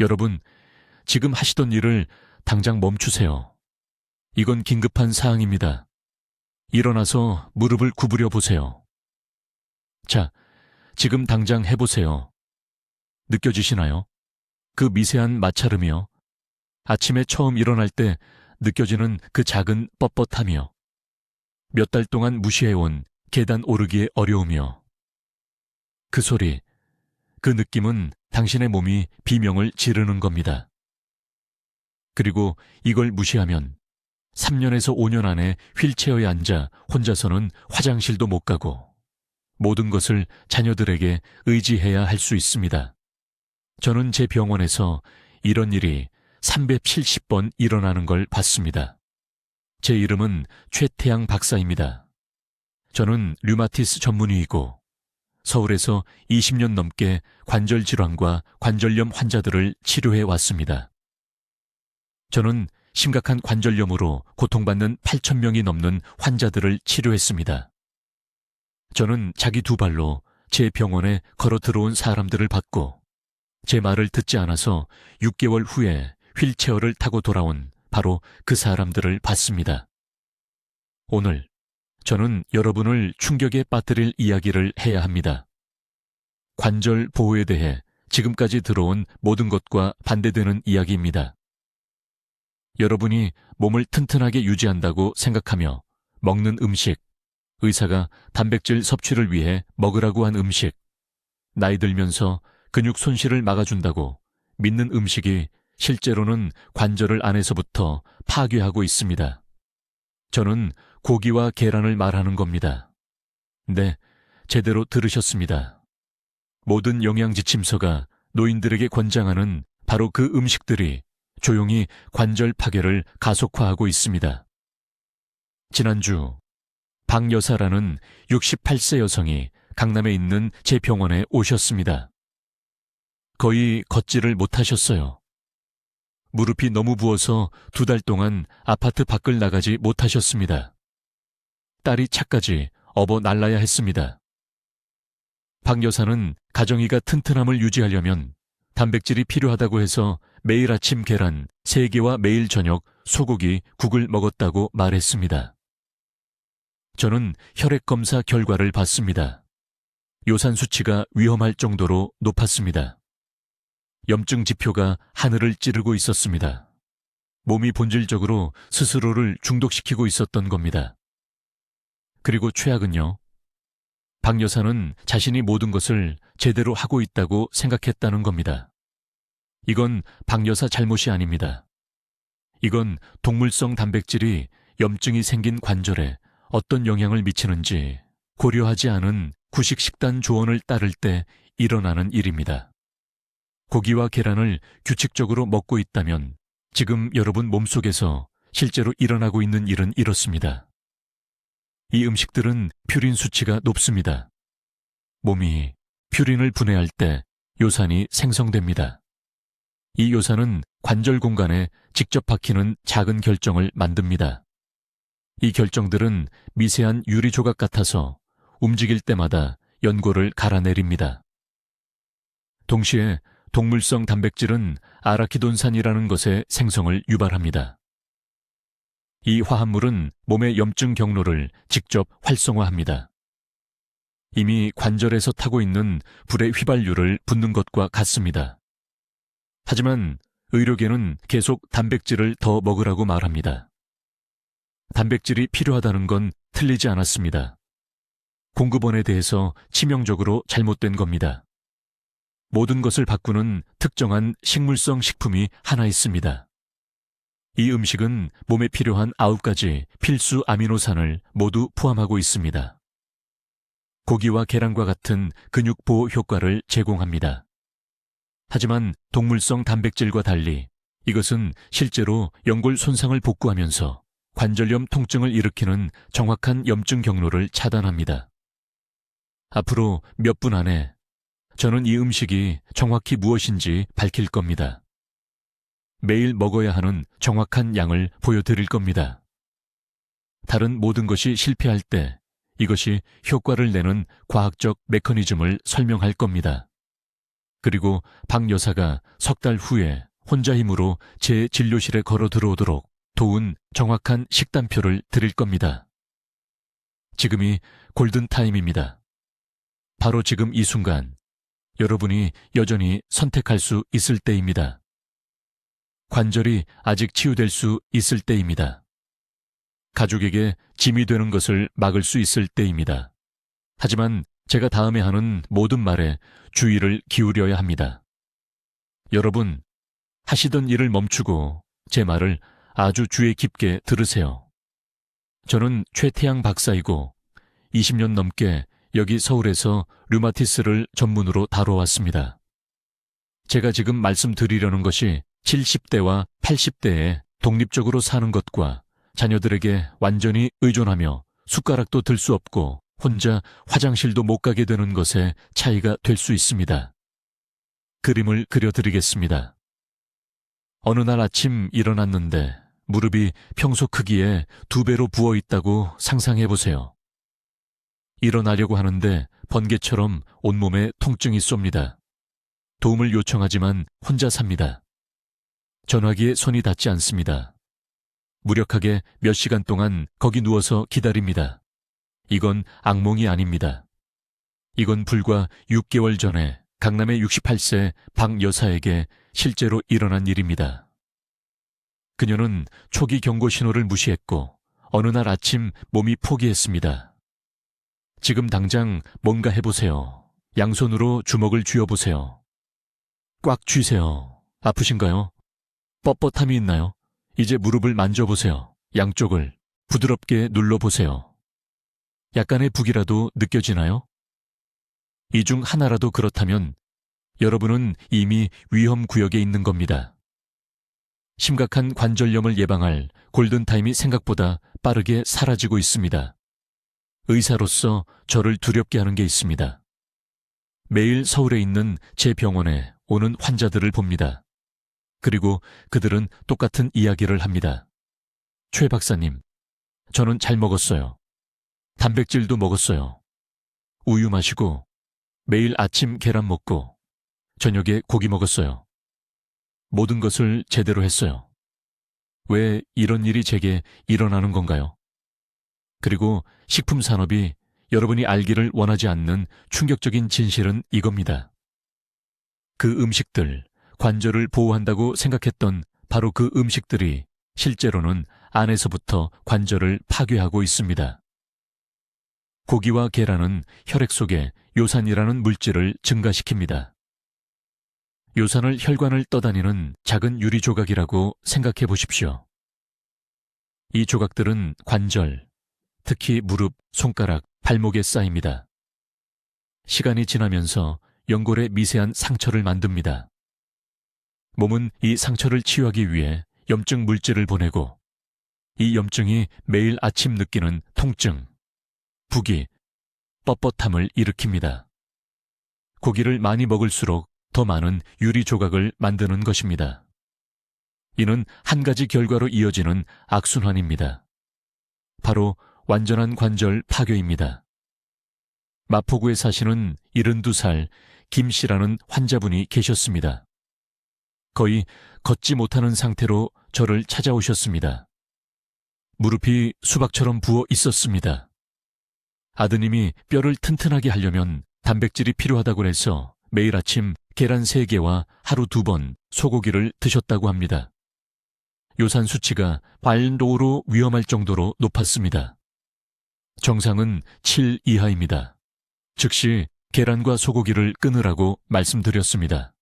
여러분, 지금 하시던 일을 당장 멈추세요. 이건 긴급한 사항입니다. 일어나서 무릎을 구부려 보세요. 자, 지금 당장 해보세요. 느껴지시나요? 그 미세한 마찰음이요. 아침에 처음 일어날 때 느껴지는 그 작은 뻣뻣함이요. 몇 달 동안 무시해온 계단 오르기의 어려움이요. 그 소리, 그 느낌은 당신의 몸이 비명을 지르는 겁니다. 그리고 이걸 무시하면 3년에서 5년 안에 휠체어에 앉아 혼자서는 화장실도 못 가고 모든 것을 자녀들에게 의지해야 할 수 있습니다. 저는 제 병원에서 이런 일이 370번 일어나는 걸 봤습니다. 제 이름은 최태양 박사입니다. 저는 류마티스 전문의이고 서울에서 20년 넘게 관절 질환과 관절염 환자들을 치료해 왔습니다. 저는 심각한 관절염으로 고통받는 8,000명이 넘는 환자들을 치료했습니다. 저는 자기 두 발로 제 병원에 걸어 들어온 사람들을 봤고 제 말을 듣지 않아서 6개월 후에 휠체어를 타고 돌아온 바로 그 사람들을 봤습니다. 오늘 저는 여러분을 충격에 빠뜨릴 이야기를 해야 합니다. 관절 보호에 대해 지금까지 들어온 모든 것과 반대되는 이야기입니다. 여러분이 몸을 튼튼하게 유지한다고 생각하며 먹는 음식, 의사가 단백질 섭취를 위해 먹으라고 한 음식, 나이 들면서 근육 손실을 막아준다고 믿는 음식이 실제로는 관절을 안에서부터 파괴하고 있습니다. 저는 고기와 계란을 말하는 겁니다. 네, 제대로 들으셨습니다. 모든 영양지침서가 노인들에게 권장하는 바로 그 음식들이 조용히 관절 파괴를 가속화하고 있습니다. 지난주 박 여사라는 68세 여성이 강남에 있는 제 병원에 오셨습니다. 거의 걷지를 못하셨어요. 무릎이 너무 부어서 2달 동안 아파트 밖을 나가지 못하셨습니다. 딸이 차까지 업어 날라야 했습니다. 박 여사는 가정이가 튼튼함을 유지하려면 단백질이 필요하다고 해서 매일 아침 계란 3개와 매일 저녁 소고기, 국을 먹었다고 말했습니다. 저는 혈액검사 결과를 봤습니다. 요산 수치가 위험할 정도로 높았습니다. 염증 지표가 하늘을 찌르고 있었습니다. 몸이 본질적으로 스스로를 중독시키고 있었던 겁니다. 그리고 최악은요. 박 여사는 자신이 모든 것을 제대로 하고 있다고 생각했다는 겁니다. 이건 박 여사 잘못이 아닙니다. 이건 동물성 단백질이 염증이 생긴 관절에 어떤 영향을 미치는지 고려하지 않은 구식 식단 조언을 따를 때 일어나는 일입니다. 고기와 계란을 규칙적으로 먹고 있다면 지금 여러분 몸속에서 실제로 일어나고 있는 일은 이렇습니다. 이 음식들은 퓨린 수치가 높습니다. 몸이 퓨린을 분해할 때 요산이 생성됩니다. 이 요산은 관절 공간에 직접 박히는 작은 결정을 만듭니다. 이 결정들은 미세한 유리 조각 같아서 움직일 때마다 연골을 갈아내립니다. 동시에 동물성 단백질은 아라키돈산이라는 것의 생성을 유발합니다. 이 화합물은 몸의 염증 경로를 직접 활성화합니다. 이미 관절에서 타고 있는 불의 휘발유를 붓는 것과 같습니다. 하지만 의료계는 계속 단백질을 더 먹으라고 말합니다. 단백질이 필요하다는 건 틀리지 않았습니다. 공급원에 대해서 치명적으로 잘못된 겁니다. 모든 것을 바꾸는 특정한 식물성 식품이 하나 있습니다. 이 음식은 몸에 필요한 9가지 필수 아미노산을 모두 포함하고 있습니다. 고기와 계란과 같은 근육 보호 효과를 제공합니다. 하지만 동물성 단백질과 달리 이것은 실제로 연골 손상을 복구하면서 관절염 통증을 일으키는 정확한 염증 경로를 차단합니다. 앞으로 몇 분 안에 저는 이 음식이 정확히 무엇인지 밝힐 겁니다. 매일 먹어야 하는 정확한 양을 보여드릴 겁니다. 다른 모든 것이 실패할 때 이것이 효과를 내는 과학적 메커니즘을 설명할 겁니다. 그리고 박 여사가 석 달 후에 혼자 힘으로 제 진료실에 걸어 들어오도록 도운 정확한 식단표를 드릴 겁니다. 지금이 골든타임입니다. 바로 지금 이 순간 여러분이 여전히 선택할 수 있을 때입니다. 관절이 아직 치유될 수 있을 때입니다. 가족에게 짐이 되는 것을 막을 수 있을 때입니다. 하지만 제가 다음에 하는 모든 말에 주의를 기울여야 합니다. 여러분, 하시던 일을 멈추고 제 말을 아주 주의 깊게 들으세요. 저는 최태양 박사이고 20년 넘게 여기 서울에서 류마티스를 전문으로 다뤄왔습니다. 제가 지금 말씀드리려는 것이 70대와 80대에 독립적으로 사는 것과 자녀들에게 완전히 의존하며 숟가락도 들 수 없고 혼자 화장실도 못 가게 되는 것의 차이가 될 수 있습니다. 그림을 그려드리겠습니다. 어느 날 아침 일어났는데 무릎이 평소 크기에 2배로 부어 있다고 상상해 보세요. 일어나려고 하는데 번개처럼 온몸에 통증이 쏩니다. 도움을 요청하지만 혼자 삽니다. 전화기에 손이 닿지 않습니다. 무력하게 몇 시간 동안 거기 누워서 기다립니다. 이건 악몽이 아닙니다. 이건 불과 6개월 전에 강남의 68세 박 여사에게 실제로 일어난 일입니다. 그녀는 초기 경고 신호를 무시했고 어느 날 아침 몸이 포기했습니다. 지금 당장 뭔가 해보세요. 양손으로 주먹을 쥐어보세요. 꽉 쥐세요. 아프신가요? 뻣뻣함이 있나요? 이제 무릎을 만져보세요. 양쪽을 부드럽게 눌러보세요. 약간의 북이라도 느껴지나요? 이 중 하나라도 그렇다면 여러분은 이미 위험 구역에 있는 겁니다. 심각한 관절염을 예방할 골든타임이 생각보다 빠르게 사라지고 있습니다. 의사로서 저를 두렵게 하는 게 있습니다. 매일 서울에 있는 제 병원에 오는 환자들을 봅니다. 그리고 그들은 똑같은 이야기를 합니다. 최 박사님, 저는 잘 먹었어요. 단백질도 먹었어요. 우유 마시고 매일 아침 계란 먹고 저녁에 고기 먹었어요. 모든 것을 제대로 했어요. 왜 이런 일이 제게 일어나는 건가요? 그리고 식품 산업이 여러분이 알기를 원하지 않는 충격적인 진실은 이겁니다. 그 음식들, 관절을 보호한다고 생각했던 바로 그 음식들이 실제로는 안에서부터 관절을 파괴하고 있습니다. 고기와 계란은 혈액 속에 요산이라는 물질을 증가시킵니다. 요산을 혈관을 떠다니는 작은 유리 조각이라고 생각해 보십시오. 이 조각들은 관절, 특히 무릎, 손가락, 발목에 쌓입니다. 시간이 지나면서 연골에 미세한 상처를 만듭니다. 몸은 이 상처를 치유하기 위해 염증 물질을 보내고 이 염증이 매일 아침 느끼는 통증, 부기, 뻣뻣함을 일으킵니다. 고기를 많이 먹을수록 더 많은 유리 조각을 만드는 것입니다. 이는 한 가지 결과로 이어지는 악순환입니다. 바로 완전한 관절 파괴입니다. 마포구에 사시는 72살 김 씨라는 환자분이 계셨습니다. 거의 걷지 못하는 상태로 저를 찾아오셨습니다. 무릎이 수박처럼 부어 있었습니다. 아드님이 뼈를 튼튼하게 하려면 단백질이 필요하다고 해서 매일 아침 계란 3개와 하루 2번 소고기를 드셨다고 합니다. 요산 수치가 과잉도로 위험할 정도로 높았습니다. 정상은 7 이하입니다. 즉시 계란과 소고기를 끊으라고 말씀드렸습니다.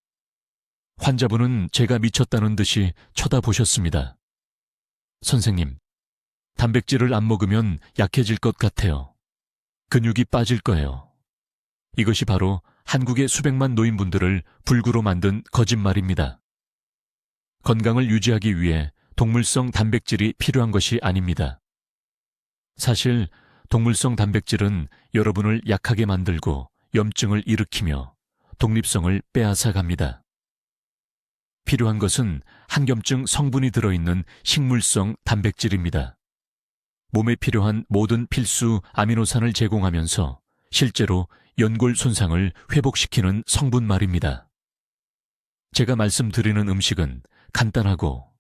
환자분은 제가 미쳤다는 듯이 쳐다보셨습니다. 선생님, 단백질을 안 먹으면 약해질 것 같아요. 근육이 빠질 거예요. 이것이 바로 한국의 수백만 노인분들을 불구로 만든 거짓말입니다. 건강을 유지하기 위해 동물성 단백질이 필요한 것이 아닙니다. 사실 동물성 단백질은 여러분을 약하게 만들고 염증을 일으키며 독립성을 빼앗아갑니다. 필요한 것은 항염증 성분이 들어있는 식물성 단백질입니다. 몸에 필요한 모든 필수 아미노산을 제공하면서 실제로 연골 손상을 회복시키는 성분 말입니다. 제가 말씀드리는 음식은 간단하고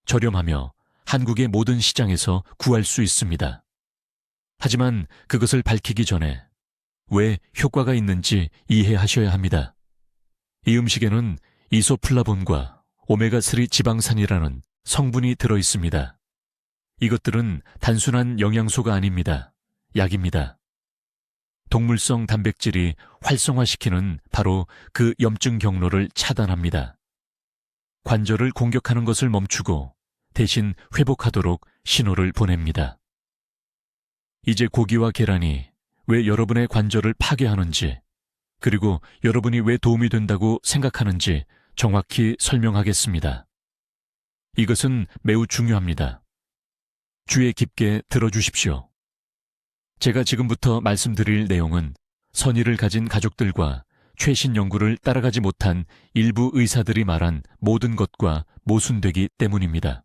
저렴하며 한국의 모든 시장에서 구할 수 있습니다. 하지만 그것을 밝히기 전에 왜 효과가 있는지 이해하셔야 합니다. 이 음식에는 이소플라본과 오메가3 지방산이라는 성분이 들어 있습니다. 이것들은 단순한 영양소가 아닙니다. 약입니다. 동물성 단백질이 활성화시키는 바로 그 염증 경로를 차단합니다. 관절을 공격하는 것을 멈추고 대신 회복하도록 신호를 보냅니다. 이제 고기와 계란이 왜 여러분의 관절을 파괴하는지, 그리고 여러분이 왜 도움이 된다고 생각하는지 정확히 설명하겠습니다. 이것은 매우 중요합니다. 주의 깊게 들어주십시오. 제가 지금부터 말씀드릴 내용은 선의를 가진 가족들과 최신 연구를 따라가지 못한 일부 의사들이 말한 모든 것과 모순되기 때문입니다.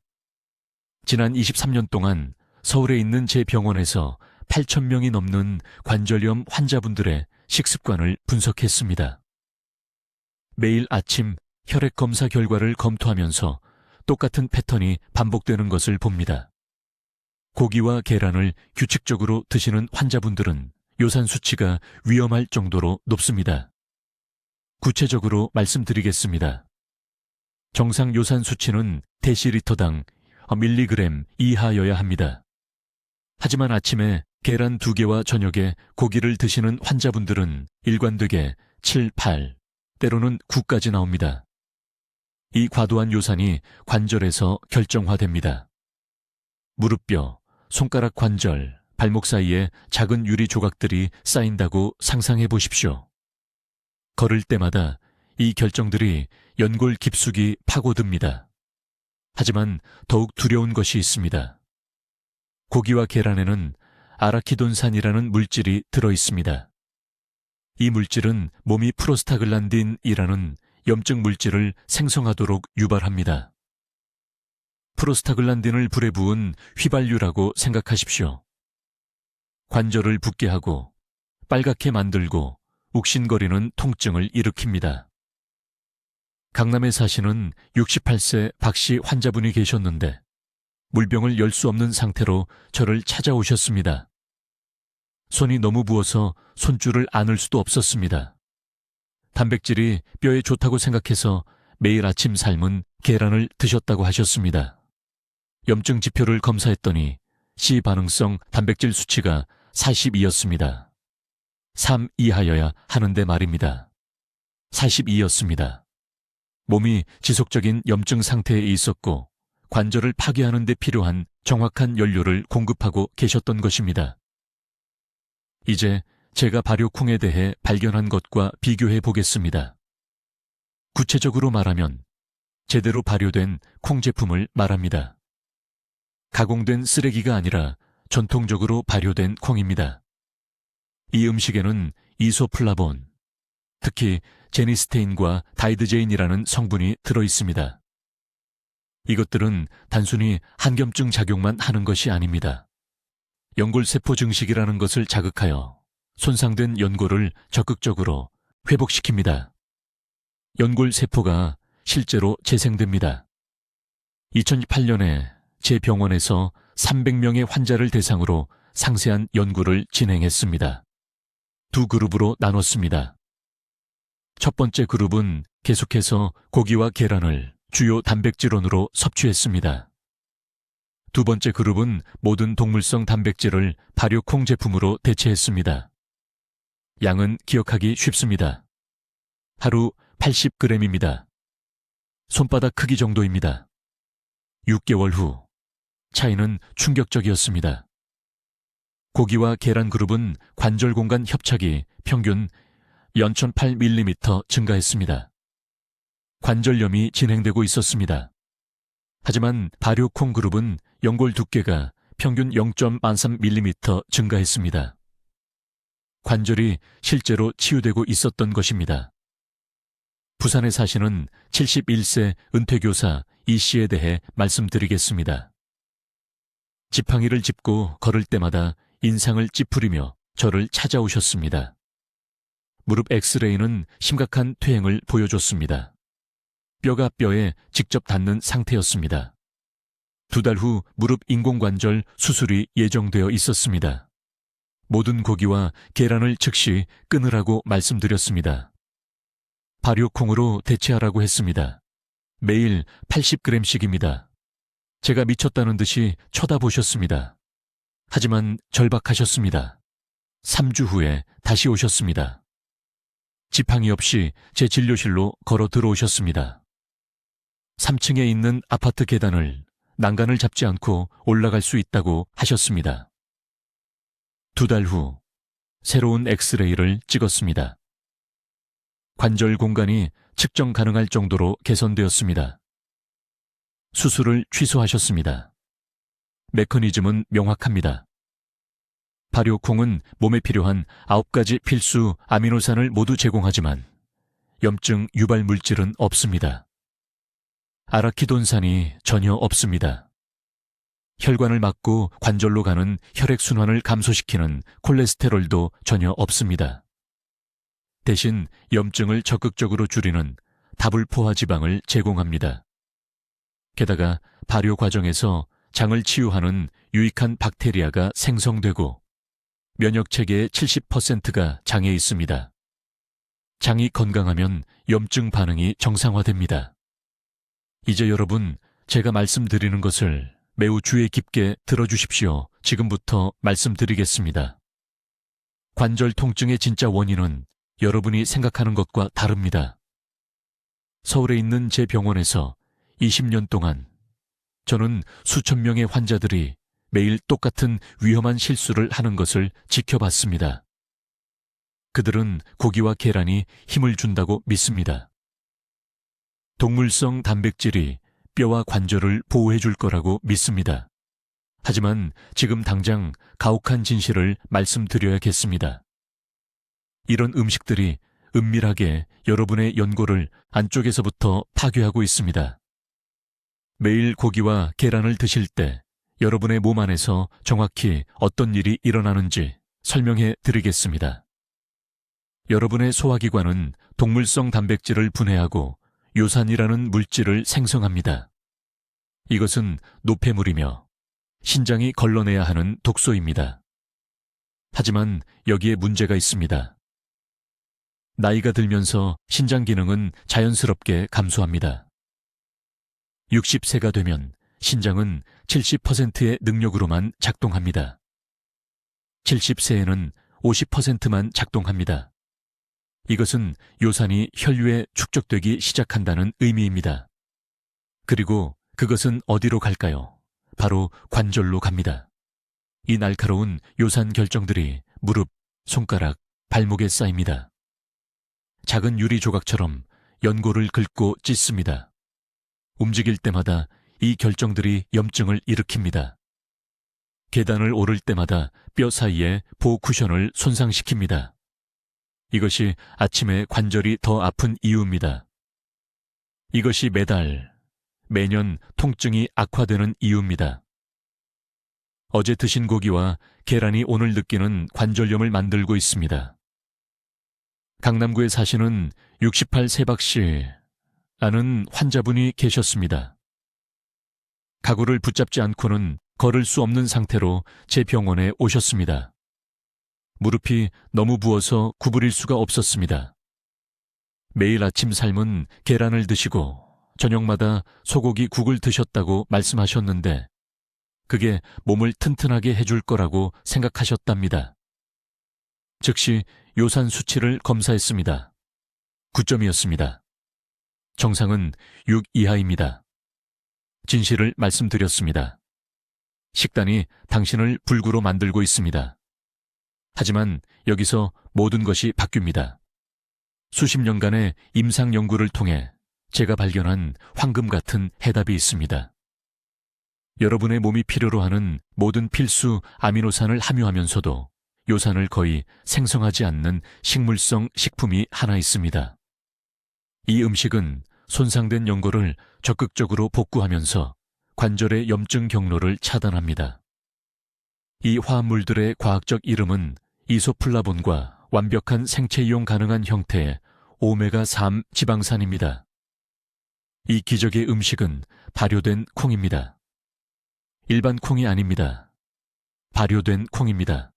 지난 23년 동안 서울에 있는 제 병원에서 8,000명이 넘는 관절염 환자분들의 식습관을 분석했습니다. 매일 아침 혈액 검사 결과를 검토하면서 똑같은 패턴이 반복되는 것을 봅니다. 고기와 계란을 규칙적으로 드시는 환자분들은 요산 수치가 위험할 정도로 높습니다. 구체적으로 말씀드리겠습니다. 정상 요산 수치는 데시리터당 밀리그램 이하여야 합니다. 하지만 아침에 계란 2개와 저녁에 고기를 드시는 환자분들은 일관되게 7, 8, 때로는 9까지 나옵니다. 이 과도한 요산이 관절에서 결정화됩니다. 무릎뼈, 손가락 관절, 발목 사이에 작은 유리 조각들이 쌓인다고 상상해 보십시오. 걸을 때마다 이 결정들이 연골 깊숙이 파고듭니다. 하지만 더욱 두려운 것이 있습니다. 고기와 계란에는 아라키돈산이라는 물질이 들어 있습니다. 이 물질은 몸이 프로스타글란딘이라는 염증 물질을 생성하도록 유발합니다. 프로스타글란딘을 불에 부은 휘발유라고 생각하십시오. 관절을 붓게 하고 빨갛게 만들고 욱신거리는 통증을 일으킵니다. 강남에 사시는 68세 박씨 환자분이 계셨는데 물병을 열 수 없는 상태로 저를 찾아오셨습니다. 손이 너무 부어서 손줄을 안을 수도 없었습니다. 단백질이 뼈에 좋다고 생각해서 매일 아침 삶은 계란을 드셨다고 하셨습니다. 염증 지표를 검사했더니 C 반응성 단백질 수치가 42였습니다. 3 이하여야 하는데 말입니다. 42였습니다. 몸이 지속적인 염증 상태에 있었고 관절을 파괴하는 데 필요한 정확한 연료를 공급하고 계셨던 것입니다. 이제 제가 발효콩에 대해 발견한 것과 비교해 보겠습니다. 구체적으로 말하면 제대로 발효된 콩 제품을 말합니다. 가공된 쓰레기가 아니라 전통적으로 발효된 콩입니다. 이 음식에는 이소플라본, 특히 제니스테인과 다이드제인이라는 성분이 들어 있습니다. 이것들은 단순히 항염증 작용만 하는 것이 아닙니다. 연골세포 증식이라는 것을 자극하여 손상된 연골을 적극적으로 회복시킵니다. 연골세포가 실제로 재생됩니다. 2008년에 제 병원에서 300명의 환자를 대상으로 상세한 연구를 진행했습니다. 두 그룹으로 나눴습니다. 첫 번째 그룹은 계속해서 고기와 계란을 주요 단백질원으로 섭취했습니다. 두 번째 그룹은 모든 동물성 단백질을 발효콩 제품으로 대체했습니다. 양은 기억하기 쉽습니다. 하루 80g입니다. 손바닥 크기 정도입니다. 6개월 후 차이는 충격적이었습니다. 고기와 계란 그룹은 관절 공간 협착이 평균 0.8mm 증가했습니다. 관절염이 진행되고 있었습니다. 하지만 발효콩 그룹은 연골 두께가 평균 0.13mm 증가했습니다. 관절이 실제로 치유되고 있었던 것입니다. 부산에 사시는 71세 은퇴교사 이 씨에 대해 말씀드리겠습니다. 지팡이를 짚고 걸을 때마다 인상을 찌푸리며 저를 찾아오셨습니다. 무릎 엑스레이는 심각한 퇴행을 보여줬습니다. 뼈가 뼈에 직접 닿는 상태였습니다. 2달 후 무릎 인공관절 수술이 예정되어 있었습니다. 모든 고기와 계란을 즉시 끊으라고 말씀드렸습니다. 발효콩으로 대체하라고 했습니다. 매일 80g씩입니다. 제가 미쳤다는 듯이 쳐다보셨습니다. 하지만 절박하셨습니다. 3주 후에 다시 오셨습니다. 지팡이 없이 제 진료실로 걸어 들어오셨습니다. 3층에 있는 아파트 계단을 난간을 잡지 않고 올라갈 수 있다고 하셨습니다. 2달 후 새로운 엑스레이를 찍었습니다. 관절 공간이 측정 가능할 정도로 개선되었습니다. 수술을 취소하셨습니다. 메커니즘은 명확합니다. 발효콩은 몸에 필요한 9가지 필수 아미노산을 모두 제공하지만 염증 유발 물질은 없습니다. 아라키돈산이 전혀 없습니다. 혈관을 막고 관절로 가는 혈액순환을 감소시키는 콜레스테롤도 전혀 없습니다. 대신 염증을 적극적으로 줄이는 다불포화 지방을 제공합니다. 게다가 발효 과정에서 장을 치유하는 유익한 박테리아가 생성되고 면역체계의 70%가 장에 있습니다. 장이 건강하면 염증 반응이 정상화됩니다. 이제 여러분, 제가 말씀드리는 것을 매우 주의 깊게 들어주십시오. 지금부터 말씀드리겠습니다. 관절 통증의 진짜 원인은 여러분이 생각하는 것과 다릅니다. 서울에 있는 제 병원에서 20년 동안 저는 수천 명의 환자들이 매일 똑같은 위험한 실수를 하는 것을 지켜봤습니다. 그들은 고기와 계란이 힘을 준다고 믿습니다. 동물성 단백질이 뼈와 관절을 보호해 줄 거라고 믿습니다. 하지만 지금 당장 가혹한 진실을 말씀드려야겠습니다. 이런 음식들이 은밀하게 여러분의 연골을 안쪽에서부터 파괴하고 있습니다. 매일 고기와 계란을 드실 때 여러분의 몸 안에서 정확히 어떤 일이 일어나는지 설명해 드리겠습니다. 여러분의 소화기관은 동물성 단백질을 분해하고 요산이라는 물질을 생성합니다. 이것은 노폐물이며 신장이 걸러내야 하는 독소입니다. 하지만 여기에 문제가 있습니다. 나이가 들면서 신장 기능은 자연스럽게 감소합니다. 60세가 되면 신장은 70%의 능력으로만 작동합니다. 70세에는 50%만 작동합니다. 이것은 요산이 혈류에 축적되기 시작한다는 의미입니다. 그리고 그것은 어디로 갈까요? 바로 관절로 갑니다. 이 날카로운 요산 결정들이 무릎, 손가락, 발목에 쌓입니다. 작은 유리 조각처럼 연골을 긁고 찢습니다. 움직일 때마다 이 결정들이 염증을 일으킵니다. 계단을 오를 때마다 뼈 사이에 보호 쿠션을 손상시킵니다. 이것이 아침에 관절이 더 아픈 이유입니다. 이것이 매년 통증이 악화되는 이유입니다. 어제 드신 고기와 계란이 오늘 느끼는 관절염을 만들고 있습니다. 강남구에 사시는 68세박 씨라는 환자분이 계셨습니다. 가구를 붙잡지 않고는 걸을 수 없는 상태로 제 병원에 오셨습니다. 무릎이 너무 부어서 구부릴 수가 없었습니다. 매일 아침 삶은 계란을 드시고 저녁마다 소고기 국을 드셨다고 말씀하셨는데 그게 몸을 튼튼하게 해줄 거라고 생각하셨답니다. 즉시 요산 수치를 검사했습니다. 9점이었습니다. 정상은 6 이하입니다. 진실을 말씀드렸습니다. 식단이 당신을 불구로 만들고 있습니다. 하지만 여기서 모든 것이 바뀝니다. 수십 년간의 임상 연구를 통해 제가 발견한 황금 같은 해답이 있습니다. 여러분의 몸이 필요로 하는 모든 필수 아미노산을 함유하면서도 요산을 거의 생성하지 않는 식물성 식품이 하나 있습니다. 이 음식은 손상된 연골을 적극적으로 복구하면서 관절의 염증 경로를 차단합니다. 이 화합물들의 과학적 이름은 이소플라본과 완벽한 생체 이용 가능한 형태의 오메가3 지방산입니다. 이 기적의 음식은 발효된 콩입니다. 일반 콩이 아닙니다. 발효된 콩입니다.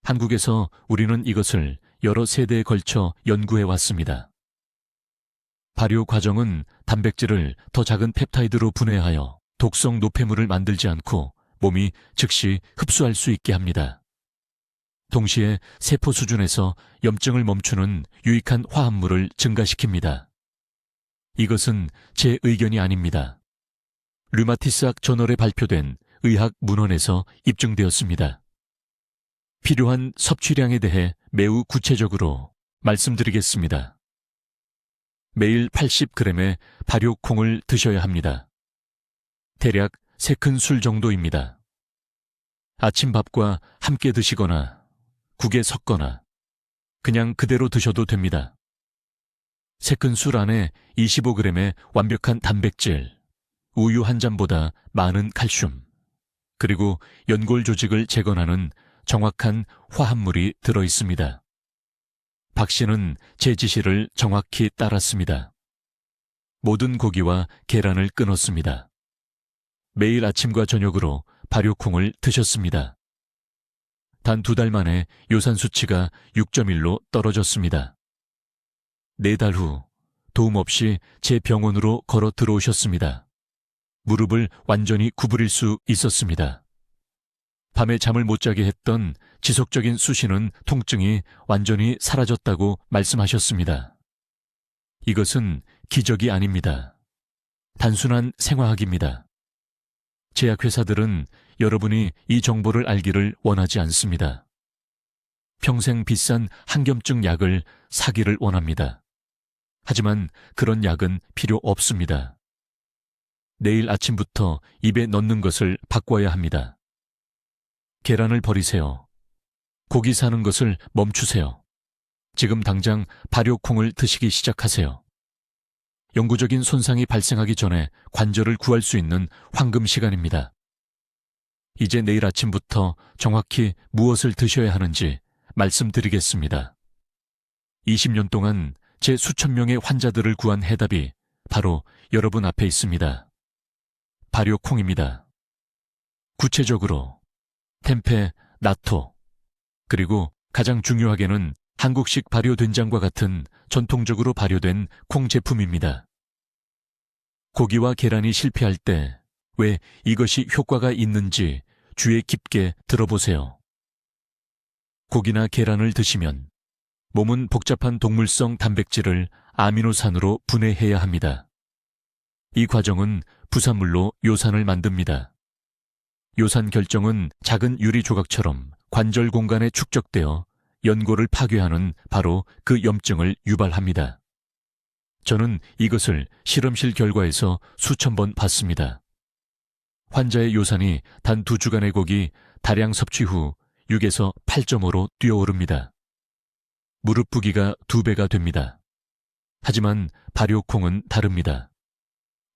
한국에서 우리는 이것을 여러 세대에 걸쳐 연구해 왔습니다. 발효 과정은 단백질을 더 작은 펩타이드로 분해하여 독성 노폐물을 만들지 않고 몸이 즉시 흡수할 수 있게 합니다. 동시에 세포 수준에서 염증을 멈추는 유익한 화합물을 증가시킵니다. 이것은 제 의견이 아닙니다. 류마티스학 저널에 발표된 의학 문헌에서 입증되었습니다. 필요한 섭취량에 대해 매우 구체적으로 말씀드리겠습니다. 매일 80g의 발효콩을 드셔야 합니다. 대략 3큰술 정도입니다. 아침밥과 함께 드시거나 국에 섞거나 그냥 그대로 드셔도 됩니다. 3큰술 안에 25g의 완벽한 단백질, 우유 한 잔보다 많은 칼슘, 그리고 연골 조직을 재건하는 정확한 화합물이 들어 있습니다. 박 씨는 제 지시를 정확히 따랐습니다. 모든 고기와 계란을 끊었습니다. 매일 아침과 저녁으로 발효콩을 드셨습니다. 단 2달 만에 요산 수치가 6.1로 떨어졌습니다. 4달 후 도움 없이 제 병원으로 걸어 들어오셨습니다. 무릎을 완전히 구부릴 수 있었습니다. 밤에 잠을 못 자게 했던 지속적인 쑤시는 통증이 완전히 사라졌다고 말씀하셨습니다. 이것은 기적이 아닙니다. 단순한 생화학입니다. 제약회사들은 여러분이 이 정보를 알기를 원하지 않습니다. 평생 비싼 항염증 약을 사기를 원합니다. 하지만 그런 약은 필요 없습니다. 내일 아침부터 입에 넣는 것을 바꿔야 합니다. 계란을 버리세요. 고기 사는 것을 멈추세요. 지금 당장 발효콩을 드시기 시작하세요. 영구적인 손상이 발생하기 전에 관절을 구할 수 있는 황금 시간입니다. 이제 내일 아침부터 정확히 무엇을 드셔야 하는지 말씀드리겠습니다. 20년 동안 제 수천 명의 환자들을 구한 해답이 바로 여러분 앞에 있습니다. 발효콩입니다. 구체적으로 템페, 나토, 그리고 가장 중요하게는 한국식 발효된장과 같은 전통적으로 발효된 콩 제품입니다. 고기와 계란이 실패할 때 왜 이것이 효과가 있는지 귀에 깊게 들어보세요. 고기나 계란을 드시면 몸은 복잡한 동물성 단백질을 아미노산으로 분해해야 합니다. 이 과정은 부산물로 요산을 만듭니다. 요산 결정은 작은 유리 조각처럼 관절 공간에 축적되어 연골을 파괴하는 바로 그 염증을 유발합니다. 저는 이것을 실험실 결과에서 수천 번 봤습니다. 환자의 요산이 단 2주간의 곡이 다량 섭취 후 6에서 8.5로 뛰어오릅니다. 무릎 부기가 2배가 됩니다. 하지만 발효콩은 다릅니다.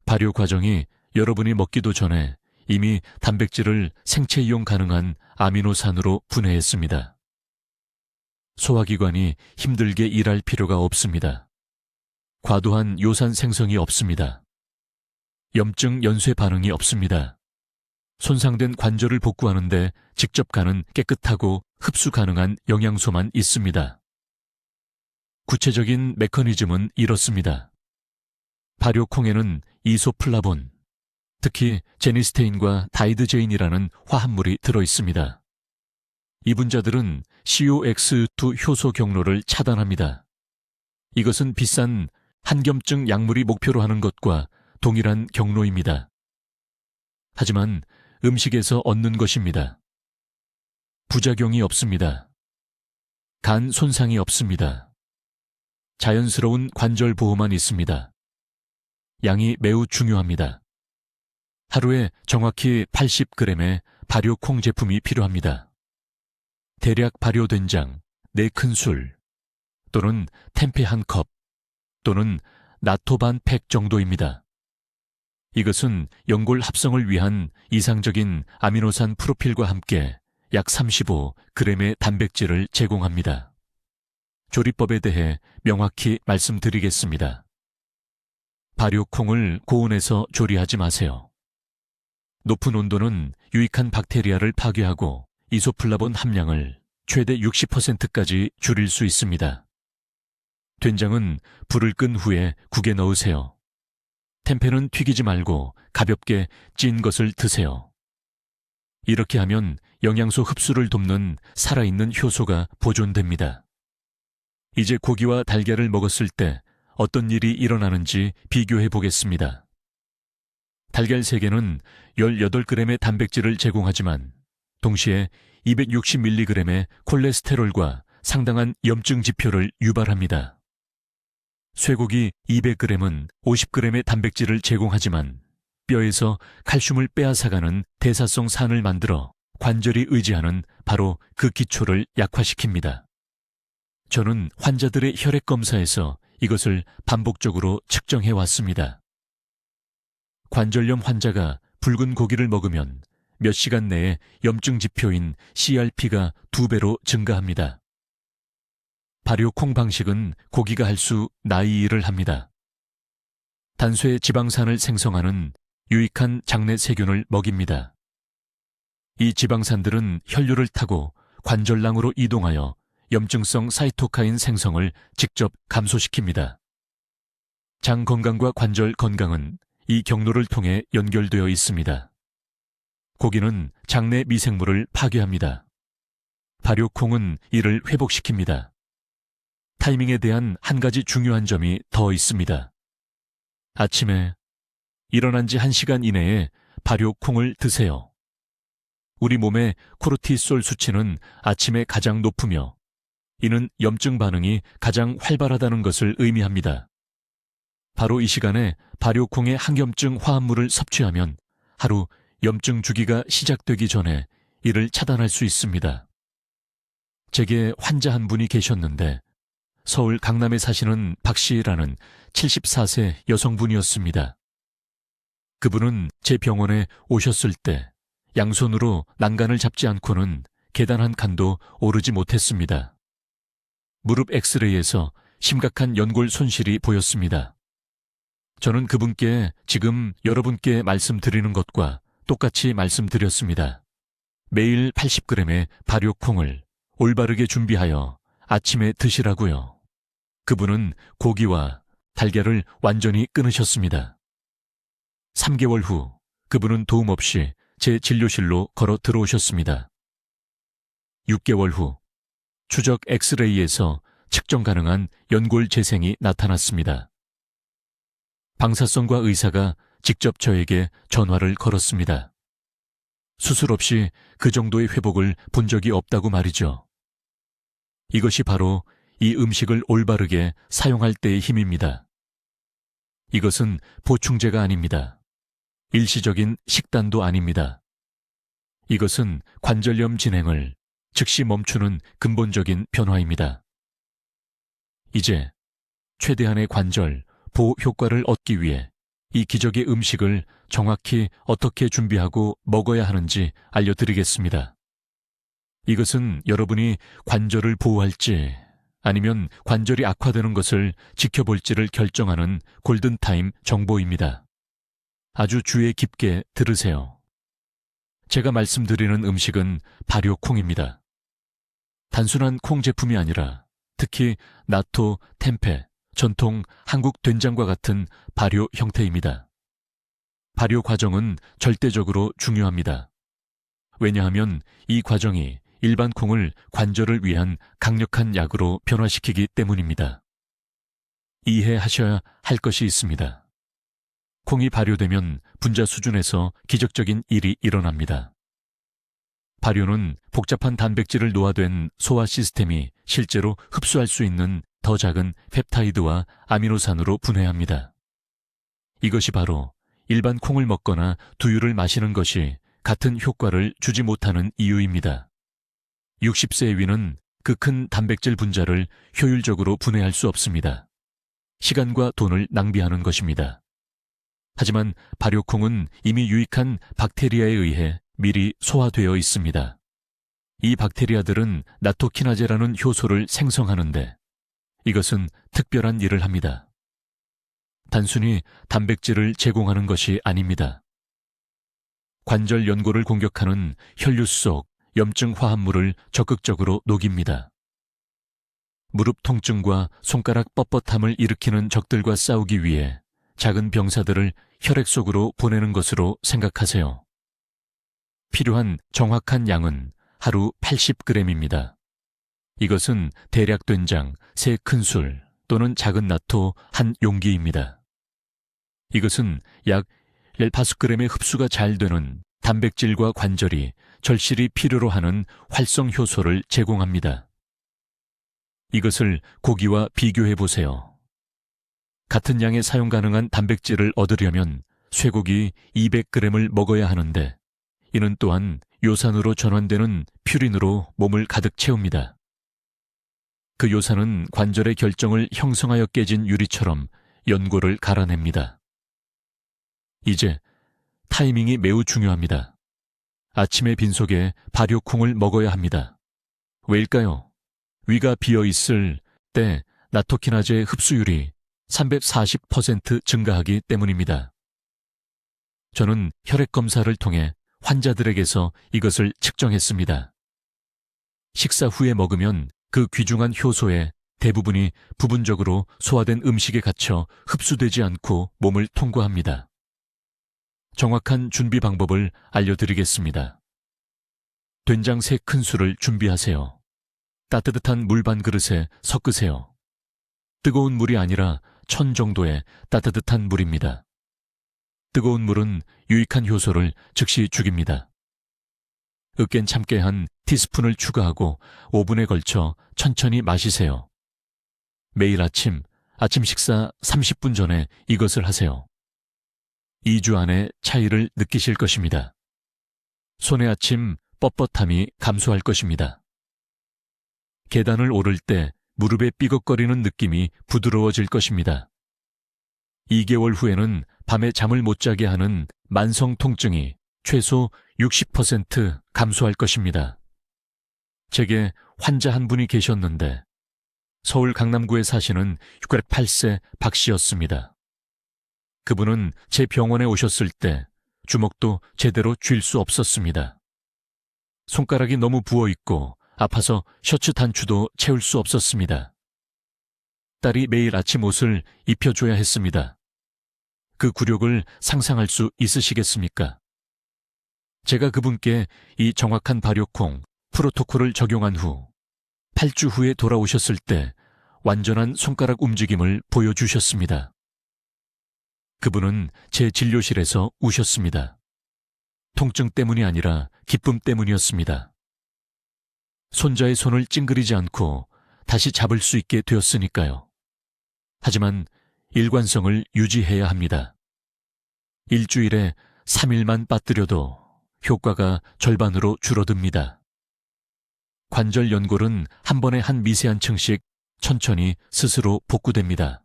발효 과정이 여러분이 먹기도 전에 이미 단백질을 생체 이용 가능한 아미노산으로 분해했습니다. 소화기관이 힘들게 일할 필요가 없습니다. 과도한 요산 생성이 없습니다. 염증 연쇄 반응이 없습니다. 손상된 관절을 복구하는데 직접 가는 깨끗하고 흡수 가능한 영양소만 있습니다. 구체적인 메커니즘은 이렇습니다. 발효콩에는 이소플라본, 특히 제니스테인과 다이드제인이라는 화합물이 들어있습니다. 이 분자들은 COX2 효소 경로를 차단합니다. 이것은 비싼 한염증 약물이 목표로 하는 것과 동일한 경로입니다. 하지만 음식에서 얻는 것입니다. 부작용이 없습니다. 간 손상이 없습니다. 자연스러운 관절 보호만 있습니다. 양이 매우 중요합니다. 하루에 정확히 80g의 발효콩 제품이 필요합니다. 대략 발효된장 4큰술 또는 템페 1컵 또는 나토 반 팩 정도입니다. 이것은 연골 합성을 위한 이상적인 아미노산 프로필과 함께 약 35g의 단백질을 제공합니다. 조리법에 대해 명확히 말씀드리겠습니다. 발효콩을 고온에서 조리하지 마세요. 높은 온도는 유익한 박테리아를 파괴하고 이소플라본 함량을 최대 60%까지 줄일 수 있습니다. 된장은 불을 끈 후에 국에 넣으세요. 템페는 튀기지 말고 가볍게 찐 것을 드세요. 이렇게 하면 영양소 흡수를 돕는 살아있는 효소가 보존됩니다. 이제 고기와 달걀을 먹었을 때 어떤 일이 일어나는지 비교해 보겠습니다. 달걀 3개는 18g의 단백질을 제공하지만 동시에 260mg의 콜레스테롤과 상당한 염증 지표를 유발합니다. 쇠고기 200g은 50g의 단백질을 제공하지만 뼈에서 칼슘을 빼앗아가는 대사성 산을 만들어 관절이 의지하는 바로 그 기초를 약화시킵니다. 저는 환자들의 혈액 검사에서 이것을 반복적으로 측정해 왔습니다. 관절염 환자가 붉은 고기를 먹으면 몇 시간 내에 염증 지표인 CRP가 2배로 증가합니다. 발효콩 방식은 고기가 할 수 나이 일을 합니다. 단쇠 지방산을 생성하는 유익한 장내 세균을 먹입니다. 이 지방산들은 혈류를 타고 관절낭으로 이동하여 염증성 사이토카인 생성을 직접 감소시킵니다. 장 건강과 관절 건강은 이 경로를 통해 연결되어 있습니다. 고기는 장내 미생물을 파괴합니다. 발효콩은 이를 회복시킵니다. 타이밍에 대한 한 가지 중요한 점이 더 있습니다. 아침에 일어난 지 1시간 이내에 발효콩을 드세요. 우리 몸의 코르티솔 수치는 아침에 가장 높으며 이는 염증 반응이 가장 활발하다는 것을 의미합니다. 바로 이 시간에 발효콩의 항염증 화합물을 섭취하면 하루 염증 주기가 시작되기 전에 이를 차단할 수 있습니다. 제게 환자 한 분이 계셨는데 서울 강남에 사시는 박 씨라는 74세 여성분이었습니다. 그분은 제 병원에 오셨을 때 양손으로 난간을 잡지 않고는 계단 한 칸도 오르지 못했습니다. 무릎 엑스레이에서 심각한 연골 손실이 보였습니다. 저는 그분께 지금 여러분께 말씀드리는 것과 똑같이 말씀드렸습니다. 매일 80g의 발효콩을 올바르게 준비하여 아침에 드시라고요. 그분은 고기와 달걀을 완전히 끊으셨습니다. 3개월 후 그분은 도움 없이 제 진료실로 걸어 들어오셨습니다. 6개월 후 추적 엑스레이에서 측정 가능한 연골 재생이 나타났습니다. 방사선과 의사가 직접 저에게 전화를 걸었습니다. 수술 없이 그 정도의 회복을 본 적이 없다고 말이죠. 이것이 바로 이 음식을 올바르게 사용할 때의 힘입니다. 이것은 보충제가 아닙니다. 일시적인 식단도 아닙니다. 이것은 관절염 진행을 즉시 멈추는 근본적인 변화입니다. 이제 최대한의 관절 보호 효과를 얻기 위해 이 기적의 음식을 정확히 어떻게 준비하고 먹어야 하는지 알려드리겠습니다. 이것은 여러분이 관절을 보호할지 아니면 관절이 악화되는 것을 지켜볼지를 결정하는 골든타임 정보입니다. 아주 주의 깊게 들으세요. 제가 말씀드리는 음식은 발효콩입니다. 단순한 콩 제품이 아니라 특히 나토, 템페, 전통 한국 된장과 같은 발효 형태입니다. 발효 과정은 절대적으로 중요합니다. 왜냐하면 이 과정이 일반 콩을 관절을 위한 강력한 약으로 변화시키기 때문입니다. 이해하셔야 할 것이 있습니다. 콩이 발효되면 분자 수준에서 기적적인 일이 일어납니다. 발효는 복잡한 단백질을 노화된 소화 시스템이 실제로 흡수할 수 있는 더 작은 펩타이드와 아미노산으로 분해합니다. 이것이 바로 일반 콩을 먹거나 두유를 마시는 것이 같은 효과를 주지 못하는 이유입니다. 60세 위는 그 큰 단백질 분자를 효율적으로 분해할 수 없습니다. 시간과 돈을 낭비하는 것입니다. 하지만 발효콩은 이미 유익한 박테리아에 의해 미리 소화되어 있습니다. 이 박테리아들은 나토키나제라는 효소를 생성하는데 이것은 특별한 일을 합니다. 단순히 단백질을 제공하는 것이 아닙니다. 관절 연골을 공격하는 혈류 속 염증 화합물을 적극적으로 녹입니다. 무릎 통증과 손가락 뻣뻣함을 일으키는 적들과 싸우기 위해 작은 병사들을 혈액 속으로 보내는 것으로 생각하세요. 필요한 정확한 양은 하루 80g입니다. 이것은 대략 된장 3큰술 또는 작은 나토 1용기입니다. 이것은 약 15g의 흡수가 잘 되는 단백질과 관절이 절실히 필요로 하는 활성 효소를 제공합니다. 이것을 고기와 비교해 보세요. 같은 양의 사용 가능한 단백질을 얻으려면 쇠고기 200g을 먹어야 하는데 이는 또한 요산으로 전환되는 퓨린으로 몸을 가득 채웁니다. 그 요산은 관절의 결정을 형성하여 깨진 유리처럼 연골을 갈아냅니다. 이제 타이밍이 매우 중요합니다. 아침에 빈속에 발효콩을 먹어야 합니다. 왜일까요? 위가 비어있을 때 나토키나제의 흡수율이 340% 증가하기 때문입니다. 저는 혈액 검사를 통해 환자들에게서 이것을 측정했습니다. 식사 후에 먹으면 그 귀중한 효소의 대부분이 부분적으로 소화된 음식에 갇혀 흡수되지 않고 몸을 통과합니다. 정확한 준비 방법을 알려드리겠습니다. 된장 3큰술을 준비하세요. 따뜻한 물 반 그릇에 섞으세요. 뜨거운 물이 아니라 1000 정도의 따뜻한 물입니다. 뜨거운 물은 유익한 효소를 즉시 죽입니다. 으깬 참깨 한 티스푼을 추가하고 5분에 걸쳐 천천히 마시세요. 매일 아침 식사 30분 전에 이것을 하세요. 2주 안에 차이를 느끼실 것입니다. 손의 아침 뻣뻣함이 감소할 것입니다. 계단을 오를 때 무릎에 삐걱거리는 느낌이 부드러워질 것입니다. 2개월 후에는 밤에 잠을 못 자게 하는 만성 통증이 최소 60% 감소할 것입니다. 제게 환자 한 분이 계셨는데 서울 강남구에 사시는 68세 박 씨였습니다. 그분은 제 병원에 오셨을 때 주먹도 제대로 쥘 수 없었습니다. 손가락이 너무 부어있고 아파서 셔츠 단추도 채울 수 없었습니다. 딸이 매일 아침 옷을 입혀줘야 했습니다. 그 굴욕을 상상할 수 있으시겠습니까? 제가 그분께 이 정확한 발효콩 프로토콜을 적용한 후 8주 후에 돌아오셨을 때 완전한 손가락 움직임을 보여주셨습니다. 그분은 제 진료실에서 우셨습니다. 통증 때문이 아니라 기쁨 때문이었습니다. 손자의 손을 찡그리지 않고 다시 잡을 수 있게 되었으니까요. 하지만 일관성을 유지해야 합니다. 일주일에 3일만 빠뜨려도 효과가 절반으로 줄어듭니다. 관절 연골은 한 번에 한 미세한 층씩 천천히 스스로 복구됩니다.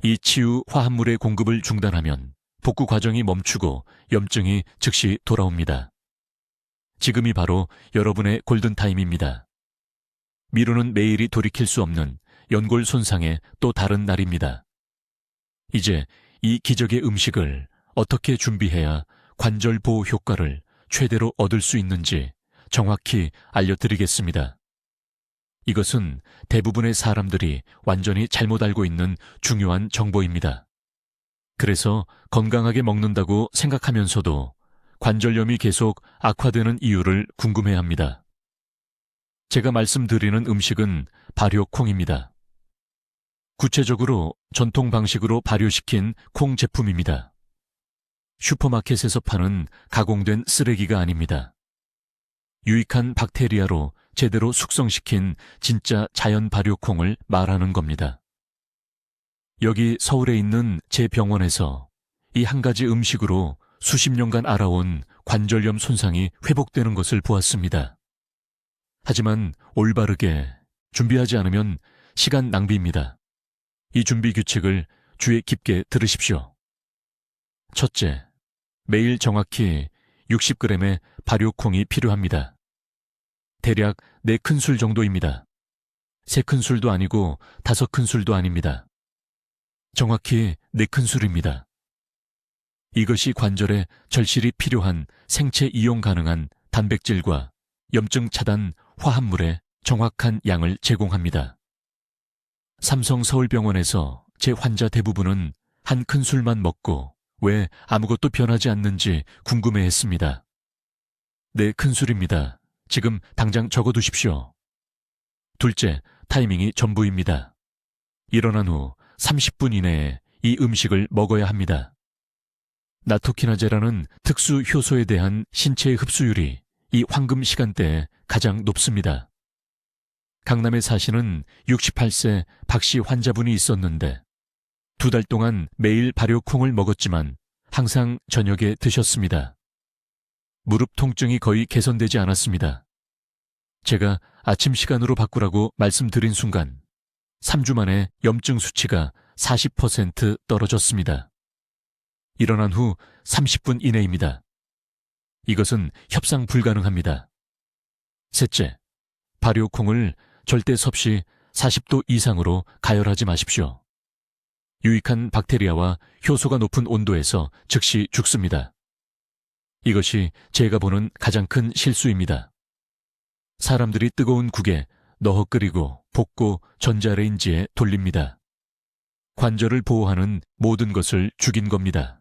이 치유 화합물의 공급을 중단하면 복구 과정이 멈추고 염증이 즉시 돌아옵니다. 지금이 바로 여러분의 골든타임입니다. 미루는 내일이 돌이킬 수 없는 연골 손상의 또 다른 날입니다. 이제 이 기적의 음식을 어떻게 준비해야 관절 보호 효과를 최대로 얻을 수 있는지 정확히 알려드리겠습니다. 이것은 대부분의 사람들이 완전히 잘못 알고 있는 중요한 정보입니다. 그래서 건강하게 먹는다고 생각하면서도 관절염이 계속 악화되는 이유를 궁금해합니다. 제가 말씀드리는 음식은 발효콩입니다. 구체적으로 전통 방식으로 발효시킨 콩 제품입니다. 슈퍼마켓에서 파는 가공된 쓰레기가 아닙니다. 유익한 박테리아로 제대로 숙성시킨 진짜 자연 발효콩을 말하는 겁니다. 여기 서울에 있는 제 병원에서 이 한 가지 음식으로 수십 년간 알아온 관절염 손상이 회복되는 것을 보았습니다. 하지만 올바르게 준비하지 않으면 시간 낭비입니다. 이 준비 규칙을 주의 깊게 들으십시오. 첫째, 매일 정확히 60g의 발효콩이 필요합니다. 대략 4큰술 정도입니다. 3큰술도 아니고 5큰술도 아닙니다. 정확히 4큰술입니다. 이것이 관절에 절실히 필요한 생체 이용 가능한 단백질과 염증 차단 화합물의 정확한 양을 제공합니다. 삼성 서울병원에서 제 환자 대부분은 1큰술만 먹고 왜 아무것도 변하지 않는지 궁금해했습니다. 4큰술입니다. 지금 당장 적어두십시오. 둘째, 타이밍이 전부입니다. 일어난 후 30분 이내에 이 음식을 먹어야 합니다. 나토키나제라는 특수 효소에 대한 신체의 흡수율이 이 황금 시간대에 가장 높습니다. 강남에 사시는 68세 박씨 환자분이 있었는데 2달 동안 매일 발효콩을 먹었지만 항상 저녁에 드셨습니다. 무릎 통증이 거의 개선되지 않았습니다. 제가 아침 시간으로 바꾸라고 말씀드린 순간 3주 만에 염증 수치가 40% 떨어졌습니다. 일어난 후 30분 이내입니다. 이것은 협상 불가능합니다. 셋째, 발효콩을 절대 섭씨 40도 이상으로 가열하지 마십시오. 유익한 박테리아와 효소가 높은 온도에서 즉시 죽습니다. 이것이 제가 보는 가장 큰 실수입니다. 사람들이 뜨거운 국에 넣어 끓이고 볶고 전자레인지에 돌립니다. 관절을 보호하는 모든 것을 죽인 겁니다.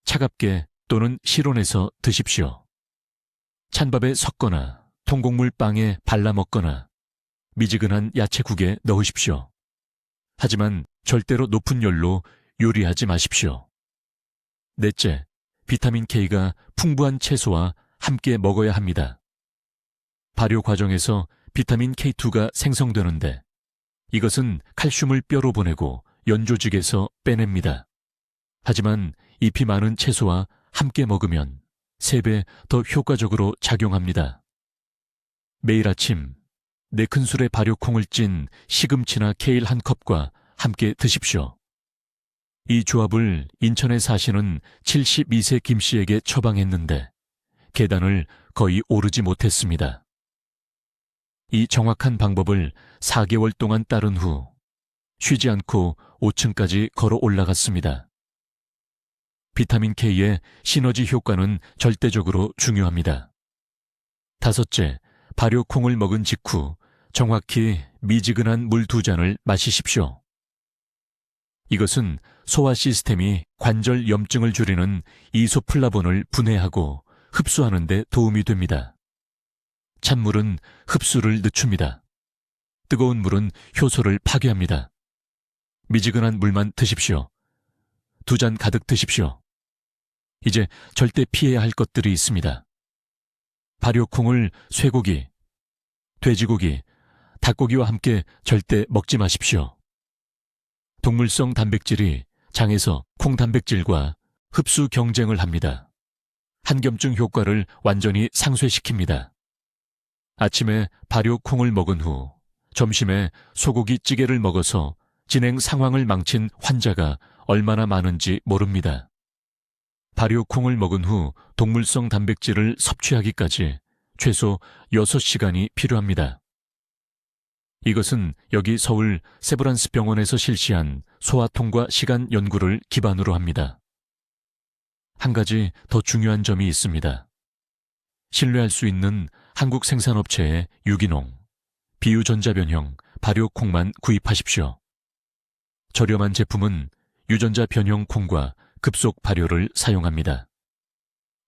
차갑게 또는 실온에서 드십시오. 찬밥에 섞거나 통곡물 빵에 발라 먹거나 미지근한 야채국에 넣으십시오. 하지만 절대로 높은 열로 요리하지 마십시오. 넷째, 비타민 K가 풍부한 채소와 함께 먹어야 합니다. 발효 과정에서 비타민 K2가 생성되는데 이것은 칼슘을 뼈로 보내고 연조직에서 빼냅니다. 하지만 잎이 많은 채소와 함께 먹으면 3배 더 효과적으로 작용합니다. 매일 아침 4큰술의 발효콩을 찐 시금치나 케일 1컵과 함께 드십시오. 이 조합을 인천에 사시는 72세 김씨에게 처방했는데 계단을 거의 오르지 못했습니다. 이 정확한 방법을 4개월 동안 따른 후 쉬지 않고 5층까지 걸어 올라갔습니다. 비타민 K의 시너지 효과는 절대적으로 중요합니다. 다섯째, 발효콩을 먹은 직후 정확히 미지근한 물 2잔을 마시십시오. 이것은 소화 시스템이 관절 염증을 줄이는 이소플라본을 분해하고 흡수하는 데 도움이 됩니다. 찬물은 흡수를 늦춥니다. 뜨거운 물은 효소를 파괴합니다. 미지근한 물만 드십시오. 2잔 가득 드십시오. 이제 절대 피해야 할 것들이 있습니다. 발효콩을 쇠고기, 돼지고기, 닭고기와 함께 절대 먹지 마십시오. 동물성 단백질이 장에서 콩 단백질과 흡수 경쟁을 합니다. 한겸증 효과를 완전히 상쇄시킵니다. 아침에 발효콩을 먹은 후 점심에 소고기 찌개를 먹어서 진행 상황을 망친 환자가 얼마나 많은지 모릅니다. 발효콩을 먹은 후 동물성 단백질을 섭취하기까지 최소 6시간이 필요합니다. 이것은 여기 서울 세브란스 병원에서 실시한 소화통과 시간 연구를 기반으로 합니다. 한 가지 더 중요한 점이 있습니다. 신뢰할 수 있는 한국 생산업체의 유기농, 비유전자 변형 발효콩만 구입하십시오. 저렴한 제품은 유전자 변형 콩과 급속 발효를 사용합니다.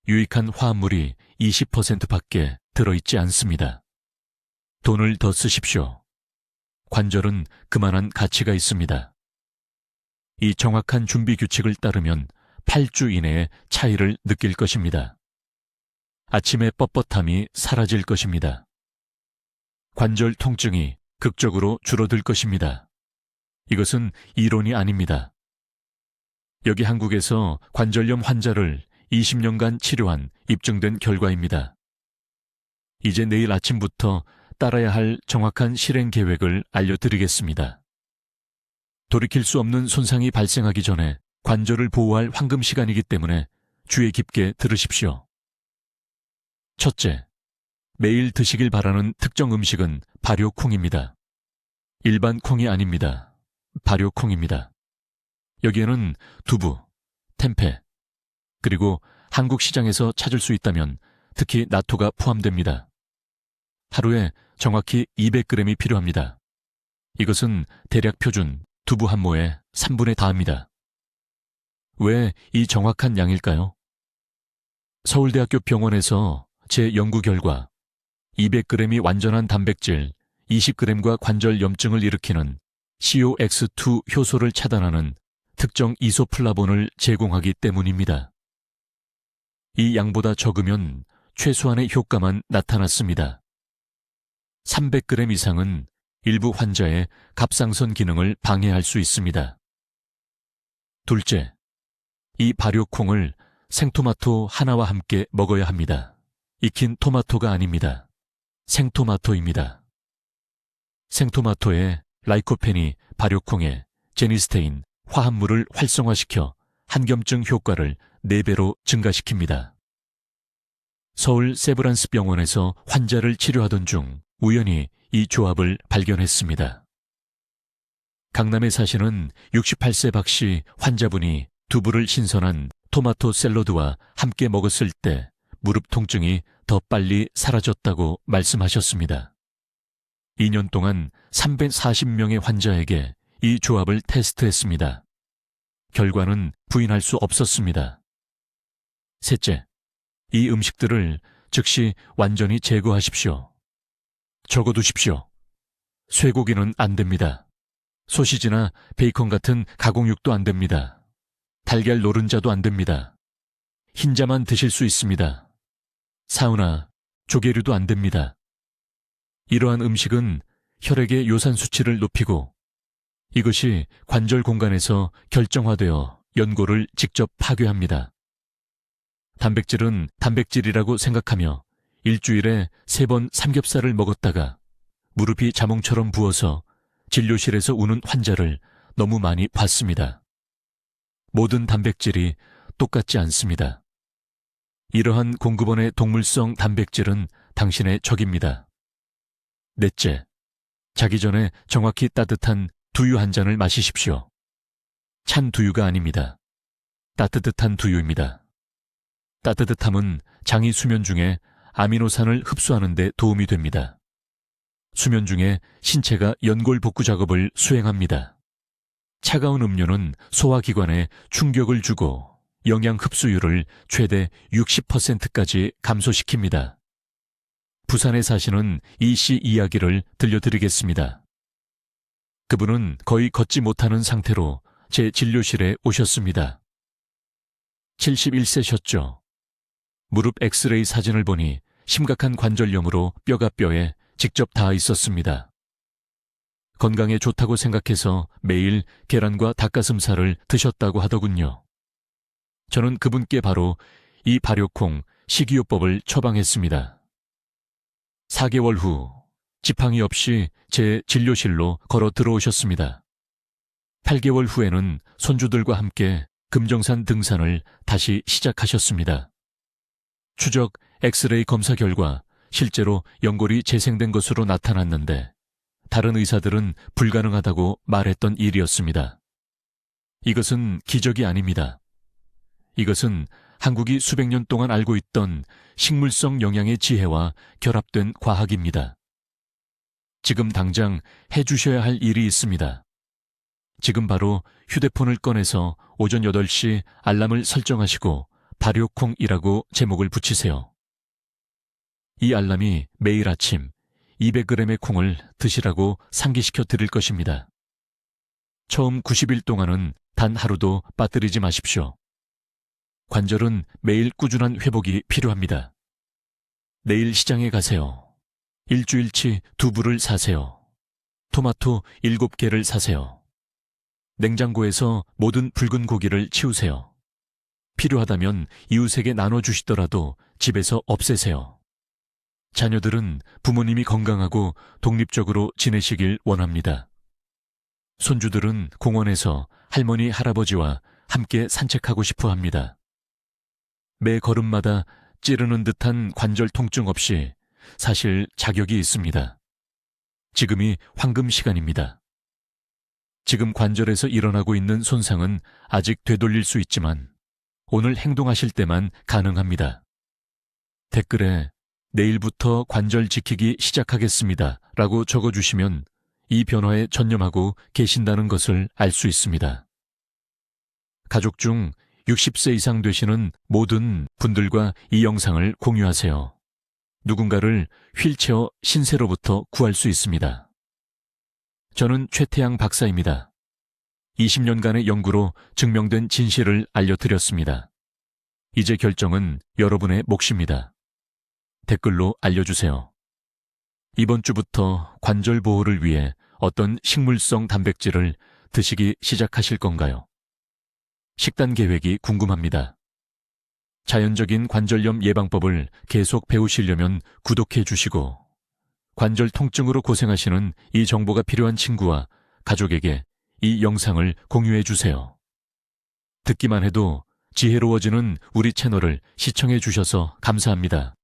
유익한 화합물이 20%밖에 들어있지 않습니다. 돈을 더 쓰십시오. 관절은 그만한 가치가 있습니다. 이 정확한 준비 규칙을 따르면 8주 이내에 차이를 느낄 것입니다. 아침의 뻣뻣함이 사라질 것입니다. 관절 통증이 극적으로 줄어들 것입니다. 이것은 이론이 아닙니다. 여기 한국에서 관절염 환자를 20년간 치료한 입증된 결과입니다. 이제 내일 아침부터 따라야 할 정확한 실행 계획을 알려드리겠습니다. 돌이킬 수 없는 손상이 발생하기 전에 관절을 보호할 황금 시간이기 때문에 주의 깊게 들으십시오. 첫째, 매일 드시길 바라는 특정 음식은 발효콩입니다. 일반 콩이 아닙니다. 발효콩입니다. 여기에는 두부, 템페, 그리고 한국 시장에서 찾을 수 있다면 특히 나토가 포함됩니다. 하루에 정확히 200g이 필요합니다. 이것은 대략 표준 두부 한 모의 3분의 4입니다. 왜 이 정확한 양일까요? 서울대학교 병원에서 제 연구 결과 200g이 완전한 단백질 20g과 관절 염증을 일으키는 COX2 효소를 차단하는 특정 이소플라본을 제공하기 때문입니다. 이 양보다 적으면 최소한의 효과만 나타났습니다. 300g 이상은 일부 환자의 갑상선 기능을 방해할 수 있습니다. 둘째, 이 발효콩을 생토마토 하나와 함께 먹어야 합니다. 익힌 토마토가 아닙니다. 생토마토입니다. 생토마토의 라이코펜이 발효콩에 제니스테인, 화합물을 활성화시켜 한겸증 효과를 4배로 증가시킵니다. 서울 세브란스 병원에서 환자를 치료하던 중 우연히 이 조합을 발견했습니다. 강남에 사시는 68세 박씨 환자분이 두부를 신선한 토마토 샐러드와 함께 먹었을 때 무릎 통증이 더 빨리 사라졌다고 말씀하셨습니다. 2년 동안 340명의 환자에게 이 조합을 테스트했습니다. 결과는 부인할 수 없었습니다. 셋째, 이 음식들을 즉시 완전히 제거하십시오. 적어두십시오. 쇠고기는 안 됩니다. 소시지나 베이컨 같은 가공육도 안 됩니다. 달걀 노른자도 안 됩니다. 흰자만 드실 수 있습니다. 사우나, 조개류도 안 됩니다. 이러한 음식은 혈액의 요산 수치를 높이고 이것이 관절 공간에서 결정화되어 연골을 직접 파괴합니다. 단백질은 단백질이라고 생각하며 일주일에 3번 삼겹살을 먹었다가 무릎이 자몽처럼 부어서 진료실에서 우는 환자를 너무 많이 봤습니다. 모든 단백질이 똑같지 않습니다. 이러한 공급원의 동물성 단백질은 당신의 적입니다. 넷째, 자기 전에 정확히 따뜻한 두유 한 잔을 마시십시오. 찬 두유가 아닙니다. 따뜻한 두유입니다. 따뜻함은 장이 수면 중에 아미노산을 흡수하는 데 도움이 됩니다. 수면 중에 신체가 연골 복구 작업을 수행합니다. 차가운 음료는 소화기관에 충격을 주고 영양 흡수율을 최대 60%까지 감소시킵니다. 부산에 사시는 이 씨 이야기를 들려드리겠습니다. 그분은 거의 걷지 못하는 상태로 제 진료실에 오셨습니다. 71세셨죠. 무릎 엑스레이 사진을 보니 심각한 관절염으로 뼈가 뼈에 직접 닿아 있었습니다. 건강에 좋다고 생각해서 매일 계란과 닭가슴살을 드셨다고 하더군요. 저는 그분께 바로 이 발효콩 식이요법을 처방했습니다. 4개월 후 지팡이 없이 제 진료실로 걸어 들어오셨습니다. 8개월 후에는 손주들과 함께 금정산 등산을 다시 시작하셨습니다. 추적 엑스레이 검사 결과 실제로 연골이 재생된 것으로 나타났는데 다른 의사들은 불가능하다고 말했던 일이었습니다. 이것은 기적이 아닙니다. 이것은 한국이 수백 년 동안 알고 있던 식물성 영양의 지혜와 결합된 과학입니다. 지금 당장 해주셔야 할 일이 있습니다. 지금 바로 휴대폰을 꺼내서 오전 8시 알람을 설정하시고 발효콩이라고 제목을 붙이세요. 이 알람이 매일 아침 200g의 콩을 드시라고 상기시켜 드릴 것입니다. 처음 90일 동안은 단 하루도 빠뜨리지 마십시오. 관절은 매일 꾸준한 회복이 필요합니다. 내일 시장에 가세요. 일주일치 두부를 사세요. 토마토 7개를 사세요. 냉장고에서 모든 붉은 고기를 치우세요. 필요하다면 이웃에게 나눠주시더라도 집에서 없애세요. 자녀들은 부모님이 건강하고 독립적으로 지내시길 원합니다. 손주들은 공원에서 할머니, 할아버지와 함께 산책하고 싶어 합니다. 매 걸음마다 찌르는 듯한 관절 통증 없이 사실 자격이 있습니다. 지금이 황금 시간입니다. 지금 관절에서 일어나고 있는 손상은 아직 되돌릴 수 있지만 오늘 행동하실 때만 가능합니다. 댓글에 내일부터 관절 지키기 시작하겠습니다 라고 적어주시면 이 변화에 전념하고 계신다는 것을 알 수 있습니다. 가족 중 60세 이상 되시는 모든 분들과 이 영상을 공유하세요. 누군가를 휠체어 신세로부터 구할 수 있습니다. 저는 최태양 박사입니다. 20년간의 연구로 증명된 진실을 알려드렸습니다. 이제 결정은 여러분의 몫입니다. 댓글로 알려주세요. 이번 주부터 관절 보호를 위해 어떤 식물성 단백질을 드시기 시작하실 건가요? 식단 계획이 궁금합니다. 자연적인 관절염 예방법을 계속 배우시려면 구독해 주시고 관절 통증으로 고생하시는 이 정보가 필요한 친구와 가족에게 이 영상을 공유해 주세요. 듣기만 해도 지혜로워지는 우리 채널을 시청해 주셔서 감사합니다.